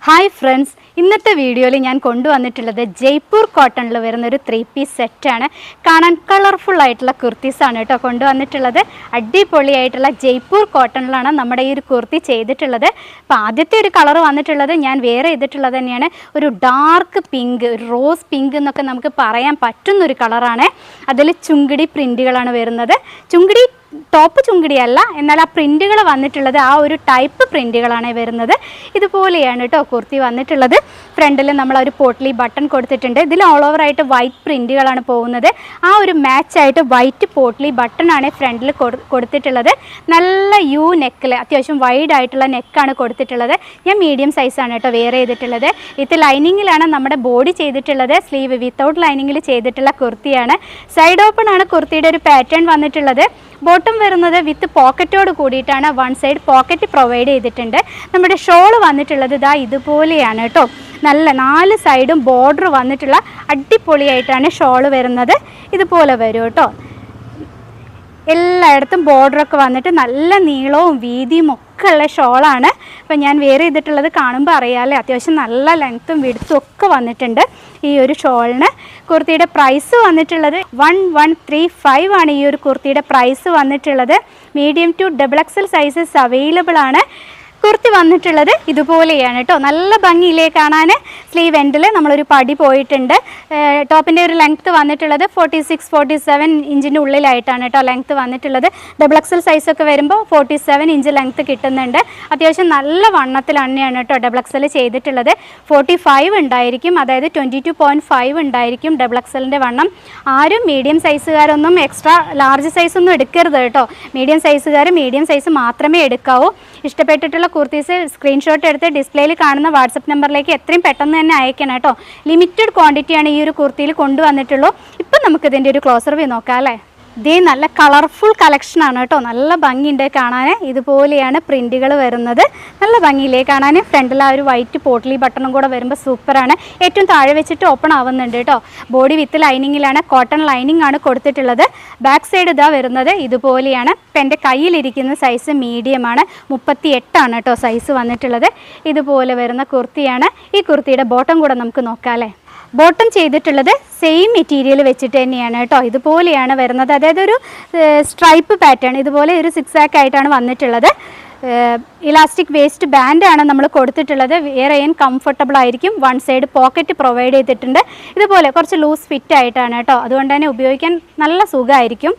Hi friends, ഇന്നത്തെ വീഡിയോയിൽ ഞാൻ കൊണ്ടുവന്നിട്ടുള്ളത് ജയ്പൂർ കോട്ടണിൽ വരുന്ന ഒരു 3-പീസ് സെറ്റാണ്. കാണാൻ കളർഫുൾ ആയിട്ടുള്ള കുർത്തീസാണ് കേട്ടോ കൊണ്ടുവന്നിട്ടുള്ളത്. അടിപൊളിയായിട്ടുള്ള ജയ്പൂർ കോട്ടണിലാണ് നമ്മുടെ ഈ ഒരു കുർത്തി ചെയ്തിട്ടുള്ളത്. അപ്പോൾ ആദ്യത്തെ ഒരു കളർ വന്നിട്ടുള്ളത് ഞാൻ വേറെ ചെയ്തിട്ടുള്ളത് തന്നെയാണ്. ഒരു ഡാർക്ക് പിങ്ക്, ഒരു റോസ് പിങ്ക് എന്നൊക്കെ നമുക്ക് പറയാൻ പറ്റുന്നൊരു കളറാണ്. അതിൽ ചുങ്കിടി പ്രിൻറ്റുകളാണ് വരുന്നത്. ചുങ്കിടി ടോപ്പ് ചുങ്കിടിയല്ല, എന്നാൽ ആ പ്രിൻറ്റുകൾ വന്നിട്ടുള്ളത് ആ ഒരു ടൈപ്പ് പ്രിൻറ്റുകളാണ് വരുന്നത്. ഇതുപോലെയാണ് കേട്ടോ കുർത്തി വന്നിട്ടുള്ളത്. ഫ്രണ്ടിൽ നമ്മൾ ഒരു പോട്ട്ലി ബട്ടൺ കൊടുത്തിട്ടുണ്ട്. ഇതിൽ ഓൾ ഓവർ ആയിട്ട് വൈറ്റ് പ്രിൻറ്റുകളാണ് പോകുന്നത്. ആ ഒരു മാച്ചായിട്ട് വൈറ്റ് പോട്ട്ലി ബട്ടൺ ആണ് ഫ്രണ്ടിൽ കൊടുത്തിട്ടുള്ളത്. നല്ല യു നെക്കിൽ അത്യാവശ്യം വൈഡ് ആയിട്ടുള്ള നെക്കാണ് കൊടുത്തിട്ടുള്ളത്. ഞാൻ മീഡിയം സൈസാണ് കേട്ടോ വെയർ ചെയ്തിട്ടുള്ളത്. ഇത് ലൈനിങ്ങിലാണ് നമ്മുടെ ബോഡി ചെയ്തിട്ടുള്ളത്. സ്ലീവ് വിത്തൗട്ട് ലൈനിങ്ങിൽ ചെയ്തിട്ടുള്ള കുർത്തിയാണ്. സൈഡ് ഓപ്പൺ ആണ് കുർത്തിയുടെ ഒരു പാറ്റേൺ വന്നിട്ടുള്ളത്. ബോട്ടം വരുന്നത് വിത്ത് പോക്കറ്റോട് കൂടിയിട്ടാണ്. വൺ സൈഡ് പോക്കറ്റ് പ്രൊവൈഡ് ചെയ്തിട്ടുണ്ട്. നമ്മുടെ ഷോൾ വന്നിട്ടുള്ളത് ഇതാ ഇതുപോലെയാണ് കേട്ടോ. നല്ല 4 സൈഡും ബോർഡർ വന്നിട്ടുള്ള അടിപൊളിയായിട്ടാണ് ഷോൾ വരുന്നത്. ഇതുപോലെ വരും കേട്ടോ. എല്ലായിടത്തും ബോർഡറൊക്കെ വന്നിട്ട് നല്ല നീളവും വീതിയും ഒക്കെ ഉള്ള ഷോളാണ്. അപ്പം ഞാൻ വെയർ ചെയ്തിട്ടുള്ളത് കാണുമ്പോൾ അറിയാമല്ലേ, അത്യാവശ്യം നല്ല ലെങ്ത്തും വിഡ്ത്തും ഒക്കെ വന്നിട്ടുണ്ട് ഈ ഒരു ഷോളിന്. കുർത്തിയുടെ പ്രൈസ് വന്നിട്ടുള്ളത് 1135 ആണ് ഈ ഒരു കുർത്തിയുടെ പ്രൈസ് വന്നിട്ടുള്ളത്. Medium to XXL sizes available ആണ്. കുർത്തി വന്നിട്ടുള്ളത് ഇതുപോലെയാണ് കേട്ടോ. നല്ല ഭംഗിയിലേ കാണാൻ. സ്ലീവ് എൻഡിൽ നമ്മളൊരു പടി പോയിട്ടുണ്ട്. ടോപ്പിൻ്റെ ഒരു ലെങ്ത്ത് വന്നിട്ടുള്ളത് 46-47 ഇഞ്ചിൻ്റെ ഉള്ളിലായിട്ടാണ് കേട്ടോ ലെങ്ത്ത് വന്നിട്ടുള്ളത്. XXL സൈസൊക്കെ വരുമ്പോൾ 47 ഇഞ്ച് ലെങ്ത്ത് കിട്ടുന്നുണ്ട്. അത്യാവശ്യം നല്ല വണ്ണത്തിൽ തന്നെയാണ് കേട്ടോ XXL ചെയ്തിട്ടുള്ളത്. 45 ഉണ്ടായിരിക്കും, അതായത് 22.5 ഉണ്ടായിരിക്കും XXLൻ്റെ വണ്ണം. ആരും മീഡിയം സൈസുകാരൊന്നും എക്സ്ട്രാ ലാർജ് സൈസൊന്നും എടുക്കരുത് കേട്ടോ. മീഡിയം സൈസുകാർ മീഡിയം സൈസ് മാത്രമേ എടുക്കാവൂ. ഇഷ്ടപ്പെട്ടിട്ടുള്ള കുർത്തീസ് സ്ക്രീൻഷോട്ട് എടുത്ത് ഡിസ്പ്ലേയിൽ കാണുന്ന വാട്സപ്പ് നമ്പറിലേക്ക് എത്രയും പെട്ടെന്ന് തന്നെ അയക്കണം കേട്ടോ. ലിമിറ്റഡ് ക്വാണ്ടിറ്റിയാണ് ഈ ഒരു കുർത്തിയിൽ കൊണ്ടുവന്നിട്ടുള്ളൂ. ഇപ്പം നമുക്കിതിൻ്റെ ഒരു ക്ലോസർ വ്യൂ നോക്കാം അല്ലേ. ഇതേ നല്ല കളർഫുൾ കളക്ഷനാണ് കേട്ടോ. നല്ല ഭംഗിയുണ്ട് കാണാൻ. ഇതുപോലെയാണ് പ്രിൻറ്റുകൾ വരുന്നത്. നല്ല ഭംഗിയിലേ കാണാൻ. ഫ്രണ്ടിൽ ആ ഒരു വൈറ്റ് പോട്ട്ലി ബട്ടണും കൂടെ വരുമ്പോൾ സൂപ്പറാണ്. ഏറ്റവും താഴെ വെച്ചിട്ട് ഓപ്പൺ ആവുന്നുണ്ട് കേട്ടോ. ബോഡി വിത്ത് ലൈനിങ്ങിലാണ്, കോട്ടൺ ലൈനിങ് ആണ് കൊടുത്തിട്ടുള്ളത്. ബാക്ക് സൈഡ് ഇതാ വരുന്നത് ഇതുപോലെയാണ്. ഇപ്പം എൻ്റെ കയ്യിലിരിക്കുന്ന സൈസ് മീഡിയമാണ്, 38 ആണ് കേട്ടോ സൈസ് വന്നിട്ടുള്ളത്. ഇതുപോലെ വരുന്ന കുർത്തിയാണ്. ഈ കുർത്തിയുടെ ബോട്ടം കൂടെ നമുക്ക് നോക്കാം അല്ലേ. ബോട്ടം ചെയ്തിട്ടുള്ളത് സെയിം മെറ്റീരിയൽ വെച്ചിട്ട് തന്നെയാണ് കേട്ടോ. ഇതുപോലെയാണ് വരുന്നത്. അതായത് ഒരു സ്ട്രൈപ്പ് പാറ്റേൺ, ഇതുപോലെ ഒരു സിക്സാക്ക് ആയിട്ടാണ് വന്നിട്ടുള്ളത്. ഇലാസ്റ്റിക് വേസ്റ്റ് ബാൻഡാണ് നമ്മൾ കൊടുത്തിട്ടുള്ളത്. വെയർ ചെയ്യാൻ കംഫർട്ടബിൾ ആയിരിക്കും. വൺ സൈഡ് പോക്കറ്റ് പ്രൊവൈഡ് ചെയ്തിട്ടുണ്ട്. ഇതുപോലെ കുറച്ച് ലൂസ് ഫിറ്റ് ആയിട്ടാണ് കേട്ടോ. അതുകൊണ്ട് തന്നെ ഉപയോഗിക്കാൻ നല്ല സുഖമായിരിക്കും.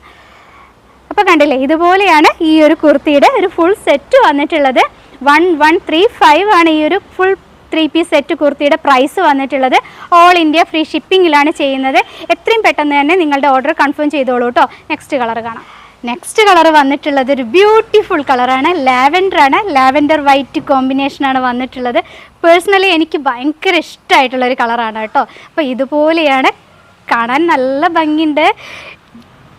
അപ്പോൾ കണ്ടില്ലേ, ഇതുപോലെയാണ് ഈ ഒരു കുർത്തിയുടെ ഒരു ഫുൾ സെറ്റ് വന്നിട്ടുള്ളത്. 1135 ആണ് ഈ ഒരു ഫുൾ 3-പീസ് സെറ്റ് കുർത്തിയുടെ പ്രൈസ് വന്നിട്ടുള്ളത്. ഓൾ ഇന്ത്യ ഫ്രീ ഷിപ്പിങ്ങിലാണ് ചെയ്യുന്നത്. എത്രയും പെട്ടെന്ന് തന്നെ നിങ്ങളുടെ ഓർഡർ കൺഫേം ചെയ്തോളൂ കേട്ടോ. നെക്സ്റ്റ് കളർ കാണാം. നെക്സ്റ്റ് കളർ വന്നിട്ടുള്ളത് ഒരു ബ്യൂട്ടിഫുൾ കളറാണ്. ലാവൻഡർ ആണ്. ലാവൻഡർ വൈറ്റ് കോമ്പിനേഷനാണ് വന്നിട്ടുള്ളത്. പേഴ്സണലി എനിക്ക് ഭയങ്കര ഇഷ്ടമായിട്ടുള്ളൊരു കളറാണ് കേട്ടോ. അപ്പോൾ ഇതുപോലെയാണ് കാണാൻ. നല്ല ഭംഗിയുണ്ട്.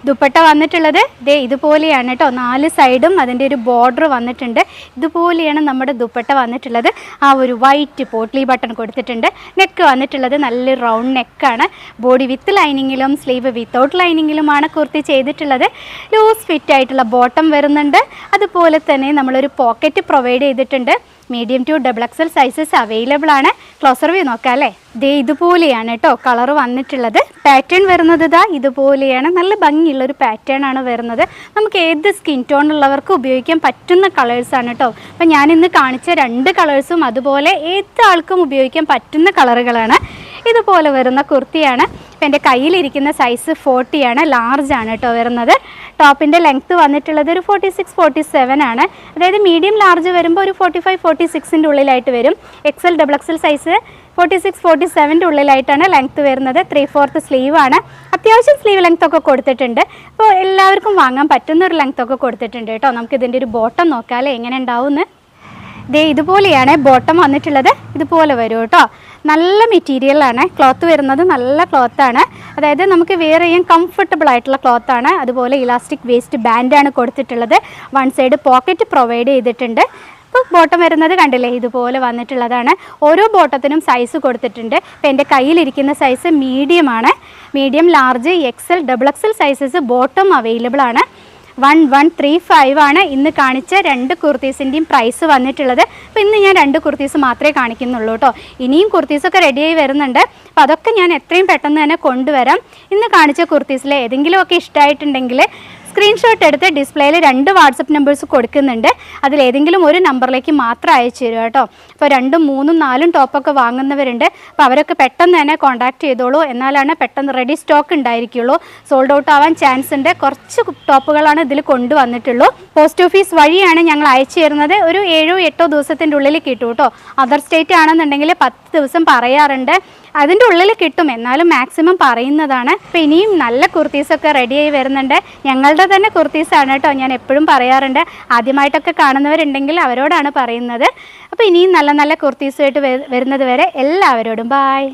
ദുപ്പട്ട വന്നിട്ടുള്ളത് ദേ ഇതുപോലെയാണ് കേട്ടോ. 4 സൈഡും അതിൻ്റെ ഒരു ബോർഡർ വന്നിട്ടുണ്ട്. ഇതുപോലെയാണ് നമ്മുടെ ദുപ്പട്ട വന്നിട്ടുള്ളത്. ആ ഒരു വൈറ്റ് പോട്ട്ലി ബട്ടൺ കൊടുത്തിട്ടുണ്ട്. നെക്ക് വന്നിട്ടുള്ളത് നല്ല റൗണ്ട് നെക്കാണ്. ബോഡി വിത്ത് ലൈനിങ്ങിലും സ്ലീവ് വിത്തൗട്ട് ലൈനിങ്ങിലുമാണ് കുർത്തി ചെയ്തിട്ടുള്ളത്. ലൂസ് ഫിറ്റ് ആയിട്ടുള്ള ബോട്ടം വരുന്നുണ്ട്. അതുപോലെ തന്നെ നമ്മളൊരു പോക്കറ്റ് പ്രൊവൈഡ് ചെയ്തിട്ടുണ്ട്. Medium to XXL sizes available ആണ്. ക്ലോസർ വ്യൂ നോക്കാം അല്ലേ. ദേ ഇതുപോലെയാണ് കേട്ടോ കളർ വന്നിട്ടുള്ളത്. പാറ്റേൺ വരുന്നത് ഇതാ ഇതുപോലെയാണ്. നല്ല ഭംഗിയുള്ളൊരു പാറ്റേൺ ആണ് വരുന്നത്. നമുക്ക് ഏത് സ്കിൻ ടോൺ ഉള്ളവർക്ക് ഉപയോഗിക്കാൻ പറ്റുന്ന കളേഴ്സാണ് കേട്ടോ. അപ്പം ഞാനിന്ന് കാണിച്ച 2 കളേഴ്സും അതുപോലെ ഏത് ആൾക്കും ഉപയോഗിക്കാൻ പറ്റുന്ന കളറുകളാണ്. ഇതുപോലെ വരുന്ന കുർത്തിയാണ്. ഇപ്പം എൻ്റെ കയ്യിലിരിക്കുന്ന സൈസ് 40 ആണ്. ലാർജ് ആണ് കേട്ടോ വരുന്നത്. ടോപ്പിൻ്റെ ലെങ്ത്ത് വന്നിട്ടുള്ളത് ഒരു 46-47 ആണ്. അതായത് മീഡിയം ലാർജ് വരുമ്പോൾ ഒരു 45-46ൻ്റെ ഉള്ളിലായിട്ട് വരും. XXL സൈസ് 46-47ൻ്റെ ഉള്ളിലായിട്ടാണ് ലെങ്ത്ത് വരുന്നത്. 3/4 സ്ലീവാണ്. അത്യാവശ്യം സ്ലീവ് ലെങ്ത്ത് ഒക്കെ കൊടുത്തിട്ടുണ്ട്. അപ്പോൾ എല്ലാവർക്കും വാങ്ങാൻ പറ്റുന്ന ഒരു ലെങ്ത്ത് ഒക്കെ കൊടുത്തിട്ടുണ്ട് കേട്ടോ. നമുക്കിതിൻ്റെ ഒരു ബോട്ടം നോക്കാമല്ലേ എങ്ങനെ ഉണ്ടാവുമെന്ന്. ദേ ഇതുപോലെയാണ് ബോട്ടം വന്നിട്ടുള്ളത്. ഇതുപോലെ വരും കേട്ടോ. നല്ല മെറ്റീരിയലാണ്. ക്ലോത്ത് വരുന്നത് നല്ല ക്ലോത്താണ്. അതായത് നമുക്ക് വെയർ ചെയ്യാൻ കംഫർട്ടബിൾ ആയിട്ടുള്ള ക്ലോത്താണ്. അതുപോലെ ഇലാസ്റ്റിക് വേസ്റ്റ് ബാൻഡാണ് കൊടുത്തിട്ടുള്ളത്. വൺ സൈഡ് പോക്കറ്റ് പ്രൊവൈഡ് ചെയ്തിട്ടുണ്ട്. അപ്പോൾ ബോട്ടം വരുന്നത് കണ്ടില്ലേ ഇതുപോലെ വന്നിട്ടുള്ളതാണ്. ഓരോ ബോട്ടത്തിനും സൈസ് കൊടുത്തിട്ടുണ്ട്. ഇപ്പോൾ എൻ്റെ കയ്യിലിരിക്കുന്ന സൈസ് മീഡിയമാണ്. Medium, large, XL, XXL sizes bottom available ആണ്. 1135 ആണ് ഇന്ന് കാണിച്ച 2 കുർത്തീസിൻ്റെയും പ്രൈസ് വന്നിട്ടുള്ളത്. അപ്പോൾ ഇന്ന് ഞാൻ 2 കുർത്തീസ് മാത്രമേ കാണിക്കുന്നുള്ളൂ കേട്ടോ. ഇനിയും കുർത്തീസൊക്കെ റെഡിയായി വരുന്നുണ്ട്. അപ്പോൾ അതൊക്കെ ഞാൻ എത്രയും പെട്ടെന്ന് തന്നെ കൊണ്ടുവരാം. ഇന്ന് കാണിച്ച കുർത്തീസിൽ ഏതെങ്കിലുമൊക്കെ ഇഷ്ടമായിട്ടുണ്ടെങ്കിൽ സ്ക്രീൻഷോട്ട് എടുത്ത് ഡിസ്പ്ലേയിൽ 2 വാട്സപ്പ് നമ്പേഴ്സ് കൊടുക്കുന്നുണ്ട്. അതിലേതെങ്കിലും ഒരു നമ്പറിലേക്ക് മാത്രം അയച്ചു തരിക കേട്ടോ. അപ്പോൾ 2, 3, 4 ടോപ്പൊക്കെ വാങ്ങുന്നവരുണ്ട്. അപ്പോൾ അവരൊക്കെ പെട്ടെന്ന് തന്നെ കോൺടാക്ട് ചെയ്തോളൂ. എന്നാലാണ് പെട്ടെന്ന് റെഡി സ്റ്റോക്ക് ഉണ്ടായിരിക്കുള്ളൂ. സോൾഡ് ഔട്ട് ആവാൻ ചാൻസ് ഉണ്ട്. കുറച്ച് ടോപ്പുകളാണ് ഇതിൽ കൊണ്ടുവന്നിട്ടുള്ളൂ. പോസ്റ്റ് ഓഫീസ് വഴിയാണ് ഞങ്ങൾ അയച്ചു തരുന്നത്. ഒരു 7-8 ദിവസത്തിൻ്റെ ഉള്ളിൽ കിട്ടും കേട്ടോ. അതർ സ്റ്റേറ്റ് ആണെന്നുണ്ടെങ്കിൽ 10 ദിവസം പറയാറുണ്ട്. അതിൻ്റെ ഉള്ളിൽ കിട്ടും, എന്നാലും മാക്സിമം പറയുന്നതാണ്. അപ്പോൾ ഇനിയും നല്ല കുർത്തീസൊക്കെ റെഡിയായി വരുന്നുണ്ട്. ഞങ്ങളുടെ തന്നെ കുർത്തീസാണ് കേട്ടോ. ഞാൻ എപ്പോഴും പറയാറുണ്ട്, ആദ്യമായിട്ടൊക്കെ കാണുന്നവരുണ്ടെങ്കിൽ അവരോടാണ് പറയുന്നത്. അപ്പോൾ ഇനിയും നല്ല നല്ല കുർത്തീസുമായിട്ട് വരുന്നത് വരെ എല്ലാവരോടും ബായ്.